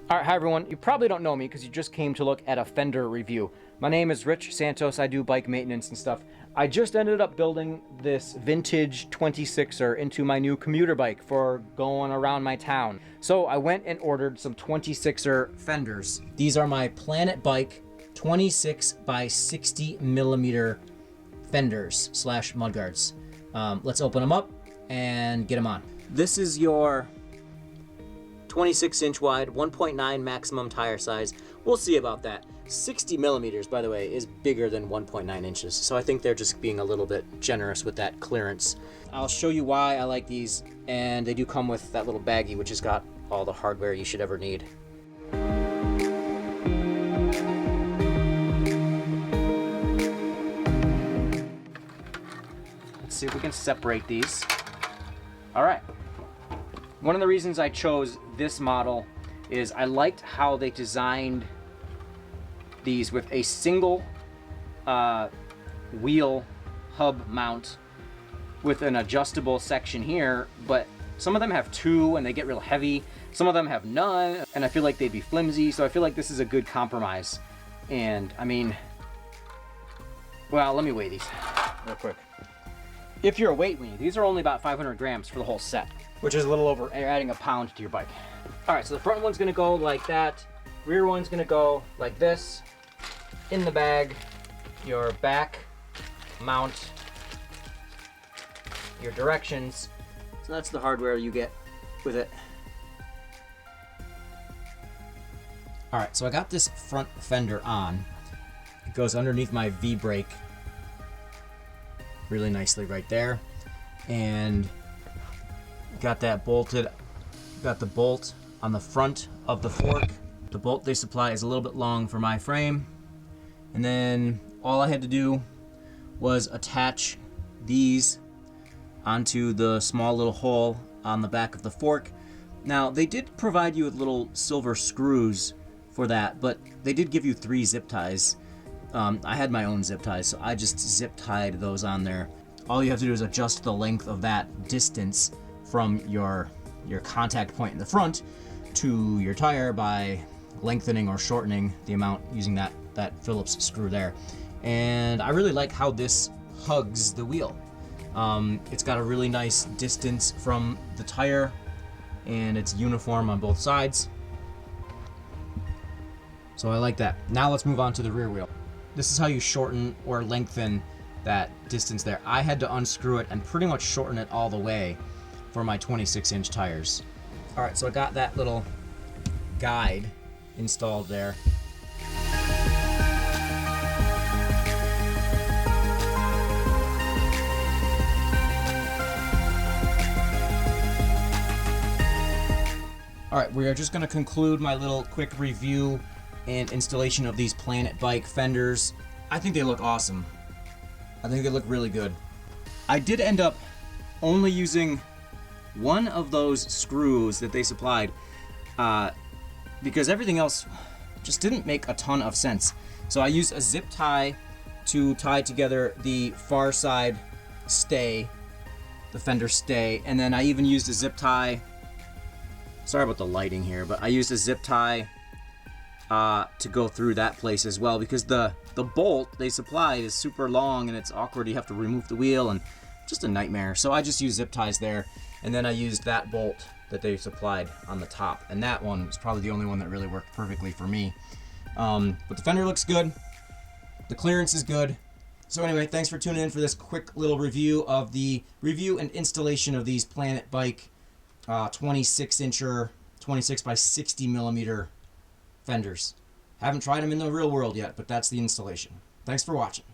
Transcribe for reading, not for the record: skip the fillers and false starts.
Alright, hi everyone. You probably don't know me because you just came to look at a Fender review. My name is Rich Santos. I do bike maintenance and stuff. I just ended up building this vintage 26er into my new commuter bike for going around my town. So I went and ordered some 26er Fenders. These are my Planet Bike 26 by 60 millimeter Fenders slash Mudguards. Let's open them up and get them on. This is your 26 inch wide, 1.9 maximum tire size. We'll see about that. 60 millimeters, by the way, is bigger than 1.9 inches. So I think they're just being a little bit generous with that clearance. I'll show you why I like these, and they do come with that little baggie, which has got all the hardware you should ever need. Let's see if we can separate these. All right. One of the reasons I chose this model is I liked how they designed these with a single wheel hub mount with an adjustable section here, but some of them have two and they get real heavy. Some of them have none, and I feel like they'd be flimsy, so I feel like this is a good compromise. And I mean, well, let me weigh these real quick. If you're a weight weenie, these are only about 500 grams for the whole set, which is a little over adding a pound to your bike. All right, so the front one's gonna go like that. Rear one's gonna go like this. In the bag, your back mount, your directions. So that's the hardware you get with it. All right, so I got this front fender on. It goes underneath my V-brake really nicely right there. And got that bolted, got the bolt on the front of the fork. The bolt they supply is a little bit long for my frame. And then all I had to do was attach these onto the small little hole on the back of the fork. Now, they did provide you with little silver screws for that, but they did give you 3 zip ties. I had my own zip ties, so I just zip tied those on there. All you have to do is adjust the length of that distance from your contact point in the front to your tire by lengthening or shortening the amount using that Phillips screw there. And I really like how this hugs the wheel. It's got a really nice distance from the tire, and it's uniform on both sides. So I like that. Now let's move on to the rear wheel. This is how you shorten or lengthen that distance there. I had to unscrew it and pretty much shorten it all the way for my 26-inch tires. All right, so I got that little guide installed there. All right, we are just gonna conclude my little quick review and installation of these Planet Bike Fenders. I think they look awesome. I think they look really good. I did end up only using one of those screws that they supplied because everything else just didn't make a ton of sense. So I used a zip tie to tie together the far side stay, the fender stay, and then I even used a zip tie. Sorry about the lighting here, but I used a zip tie to go through that place as well, because the bolt they supplied is super long and it's awkward. You have to remove the wheel and just a nightmare. So I just used zip ties there, and then I used that bolt that they supplied on the top, and that one was probably the only one that really worked perfectly for me. But the fender looks good, the clearance is good. So anyway, thanks for tuning in for this quick little review of the review and installation of these Planet Bike 26-incher 26 by 60 millimeter Fenders. Haven't tried them in the real world yet, but that's the installation. Thanks for watching.